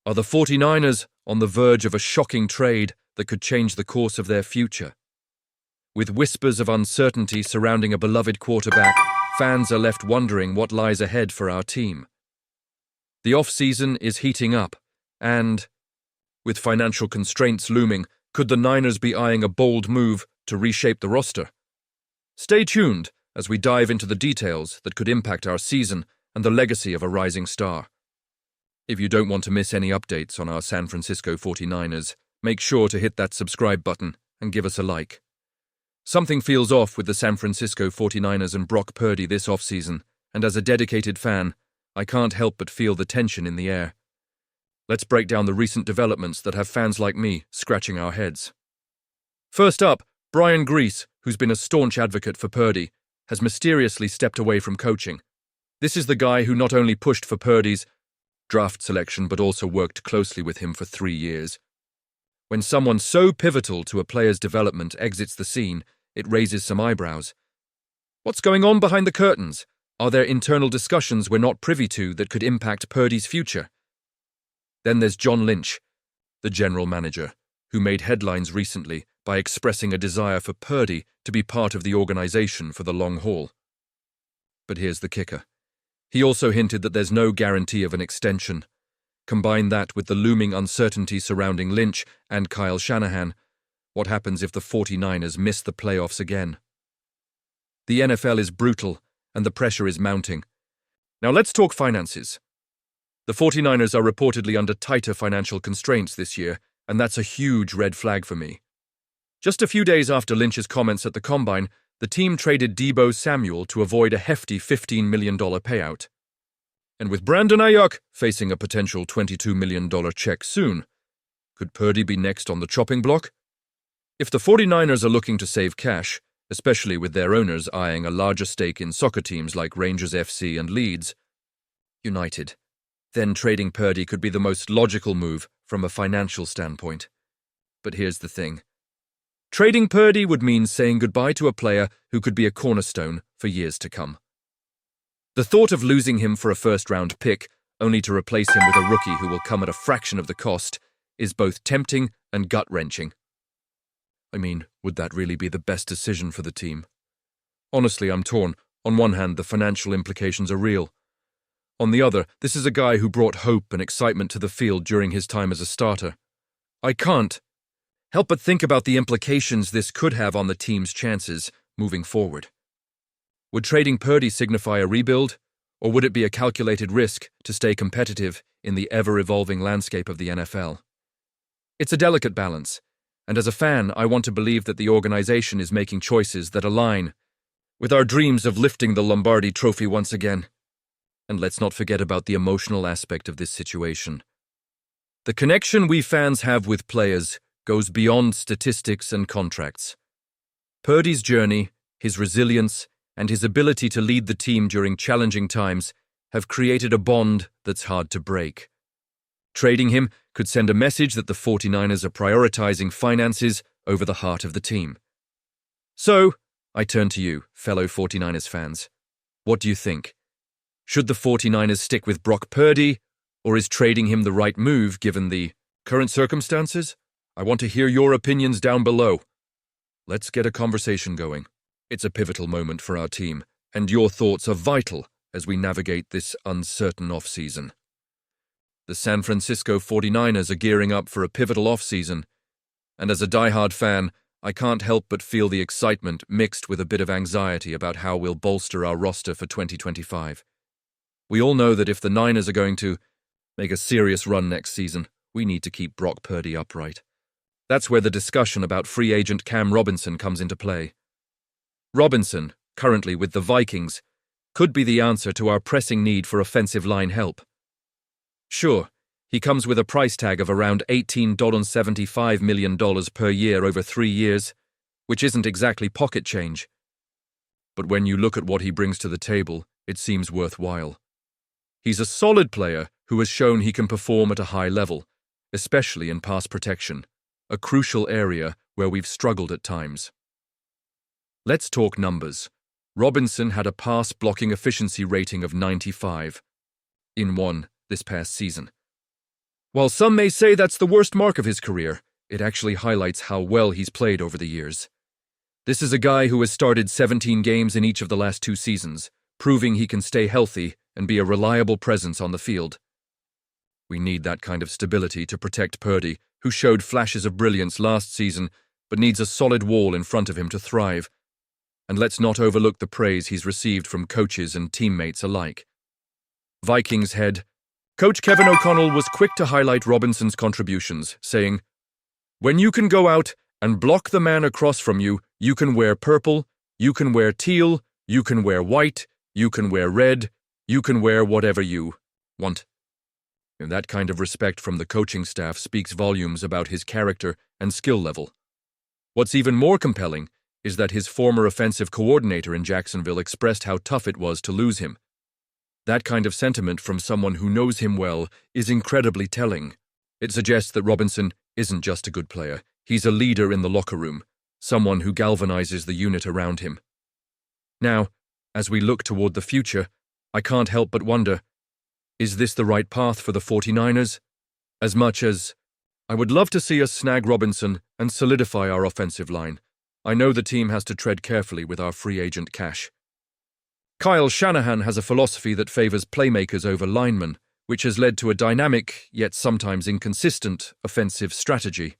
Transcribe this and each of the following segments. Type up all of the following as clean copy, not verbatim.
Are the 49ers on the verge of a shocking trade that could change the course of their future? With whispers of uncertainty surrounding a beloved quarterback, fans are left wondering what lies ahead for our team. The off-season is heating up, and, with financial constraints looming, could the Niners be eyeing a bold move to reshape the roster? Stay tuned as we dive into the details that could impact our season and the legacy of a rising star. If you don't want to miss any updates on our San Francisco 49ers, make sure to hit that subscribe button and give us a like. Something feels off with the San Francisco 49ers and Brock Purdy this offseason, and as a dedicated fan, I can't help but feel the tension in the air. Let's break down the recent developments that have fans like me scratching our heads. First up, Brian Grease, who's been a staunch advocate for Purdy, has mysteriously stepped away from coaching. This is the guy who not only pushed for Purdy's draft selection but also worked closely with him for 3 years. When someone so pivotal to a player's development exits the scene, it raises some eyebrows. What's going on behind the curtains? Are there internal discussions we're not privy to that could impact Purdy's future? Then there's John Lynch, the general manager, who made headlines recently by expressing a desire for Purdy to be part of the organization for the long haul. But here's the kicker. He also hinted that there's no guarantee of an extension. Combine that with the looming uncertainty surrounding Lynch and Kyle Shanahan. What happens if the 49ers miss the playoffs again? The NFL is brutal, and the pressure is mounting. Now let's talk finances. The 49ers are reportedly under tighter financial constraints this year, and that's a huge red flag for me. Just a few days after Lynch's comments at the Combine, the team traded Deebo Samuel to avoid a hefty $15 million payout. And with Brandon Ayuk facing a potential $22 million check soon, could Purdy be next on the chopping block? If the 49ers are looking to save cash, especially with their owners eyeing a larger stake in soccer teams like Rangers FC and Leeds United, then trading Purdy could be the most logical move from a financial standpoint. But here's the thing. Trading Purdy would mean saying goodbye to a player who could be a cornerstone for years to come. The thought of losing him for a first-round pick, only to replace him with a rookie who will come at a fraction of the cost, is both tempting and gut-wrenching. I mean, would that really be the best decision for the team? Honestly, I'm torn. On one hand, the financial implications are real. On the other, this is a guy who brought hope and excitement to the field during his time as a starter. I can't help but think about the implications this could have on the team's chances moving forward. Would trading Purdy signify a rebuild, or would it be a calculated risk to stay competitive in the ever-evolving landscape of the NFL? It's a delicate balance, and as a fan, I want to believe that the organization is making choices that align with our dreams of lifting the Lombardi Trophy once again. And let's not forget about the emotional aspect of this situation. The connection we fans have with players goes beyond statistics and contracts. Purdy's journey, his resilience, and his ability to lead the team during challenging times have created a bond that's hard to break. Trading him could send a message that the 49ers are prioritizing finances over the heart of the team. So, I turn to you, fellow 49ers fans. What do you think? Should the 49ers stick with Brock Purdy, or is trading him the right move given the current circumstances? I want to hear your opinions down below. Let's get a conversation going. It's a pivotal moment for our team, and your thoughts are vital as we navigate this uncertain off-season. The San Francisco 49ers are gearing up for a pivotal off-season, and as a diehard fan, I can't help but feel the excitement mixed with a bit of anxiety about how we'll bolster our roster for 2025. We all know that if the Niners are going to make a serious run next season, we need to keep Brock Purdy upright. That's where the discussion about free agent Cam Robinson comes into play. Robinson, currently with the Vikings, could be the answer to our pressing need for offensive line help. Sure, he comes with a price tag of around $18.75 million per year over 3 years, which isn't exactly pocket change. But when you look at what he brings to the table, it seems worthwhile. He's a solid player who has shown he can perform at a high level, especially in pass protection, a crucial area where we've struggled at times. Let's talk numbers. Robinson had a pass blocking efficiency rating of 95 in one this past season. While some may say that's the worst mark of his career, it actually highlights how well he's played over the years. This is a guy who has started 17 games in each of the last 2 seasons, proving he can stay healthy and be a reliable presence on the field. We need that kind of stability to protect Purdy, who showed flashes of brilliance last season, but needs a solid wall in front of him to thrive. And let's not overlook the praise he's received from coaches and teammates alike. Vikings head Coach Kevin O'Connell was quick to highlight Robinson's contributions, saying, "When you can go out and block the man across from you, you can wear purple, you can wear teal, you can wear white, you can wear red, you can wear whatever you want." And that kind of respect from the coaching staff speaks volumes about his character and skill level. What's even more compelling is that his former offensive coordinator in Jacksonville expressed how tough it was to lose him. That kind of sentiment from someone who knows him well is incredibly telling. It suggests that Robinson isn't just a good player, he's a leader in the locker room, someone who galvanizes the unit around him. Now, as we look toward the future, I can't help but wonder, is this the right path for the 49ers? As much as I would love to see us snag Robinson and solidify our offensive line, I know the team has to tread carefully with our free agent cash. Kyle Shanahan has a philosophy that favors playmakers over linemen, which has led to a dynamic, yet sometimes inconsistent, offensive strategy.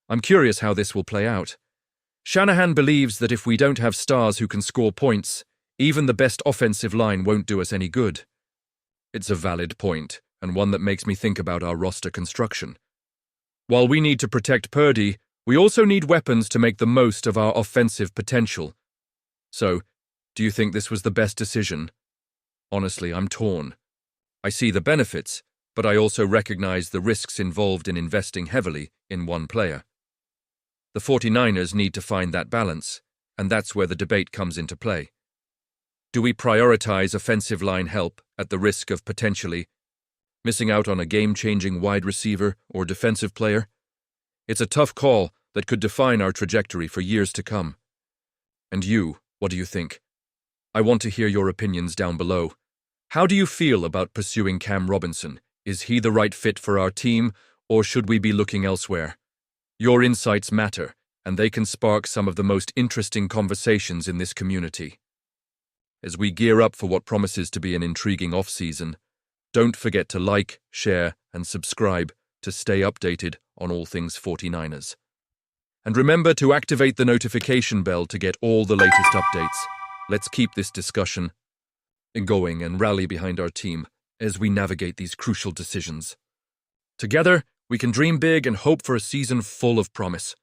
I'm curious how this will play out. Shanahan believes that if we don't have stars who can score points, even the best offensive line won't do us any good. It's a valid point, and one that makes me think about our roster construction. While we need to protect Purdy, we also need weapons to make the most of our offensive potential. So, do you think this was the best decision? Honestly, I'm torn. I see the benefits, but I also recognize the risks involved in investing heavily in one player. The 49ers need to find that balance, and that's where the debate comes into play. Do we prioritize offensive line help at the risk of potentially missing out on a game-changing wide receiver or defensive player? It's a tough call that could define our trajectory for years to come. And you, what do you think? I want to hear your opinions down below. How do you feel about pursuing Cam Robinson? Is he the right fit for our team, or should we be looking elsewhere? Your insights matter, and they can spark some of the most interesting conversations in this community. As we gear up for what promises to be an intriguing off-season, don't forget to like, share, and subscribe to stay updated on all things 49ers. And remember to activate the notification bell to get all the latest updates. Let's keep this discussion going and rally behind our team as we navigate these crucial decisions. Together, we can dream big and hope for a season full of promise.